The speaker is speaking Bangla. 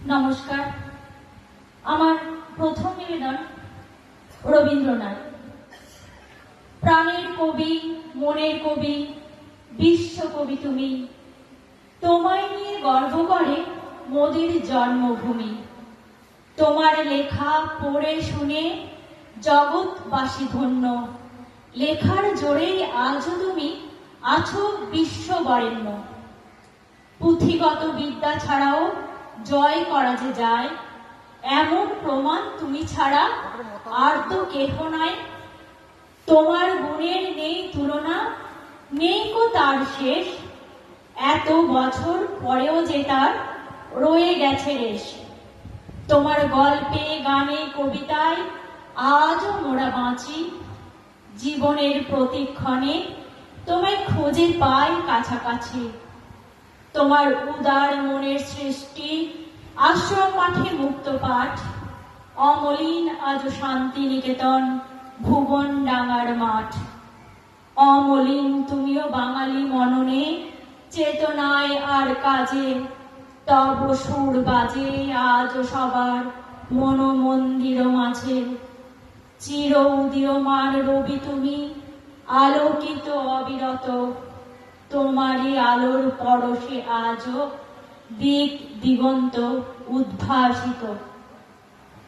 নমস্কার। আমার প্রথম নিবেদন রবীন্দ্রনাথ। প্রাণের কবি, মনের কবি, বিশ্বকবি তুমি। তোমায় নিয়ে গর্ব করে মোদের জন্মভূমি। তোমার লেখা পড়ে শুনে জগৎবাসী ধন্য। লেখার জোরেই আজও তুমি আছো বিশ্ববরেণ্য। পুঁথিগত বিদ্যা ছাড়াও জয় করা যে যায়, এমন প্রমাণ তুমি ছাড়া আর তো কেহ নাই। তোমার গুণের নেই তুলনা, নেই কো তার শেষ। এত বছর পরেও যে তার রয়ে গেছে রেশ। তোমার গল্পে, গানে, কবিতায় আজও মোরা বাঁচি। জীবনের প্রতিক্ষণে তোমায় খুঁজে পাই কাছাকাছি। তোমার উদার মনের সৃষ্টি, আশ্রম মাঠে মুক্ত পাঠ। অমলিন আজ শান্তি নিকেতন, ভুবন ডাঙার মাঠ। অমলিন তুমিও বাঙালি মননে, চেতনায় আর কাজে। তব সুর বাজে আজ সবার মন মন্দির মাঝে। চির উদীয়মান রবি তুমি, আলোকিত অবিরত। তোমারই আলোর পরশে আজও দিক দিগন্ত উদ্ভাসিত।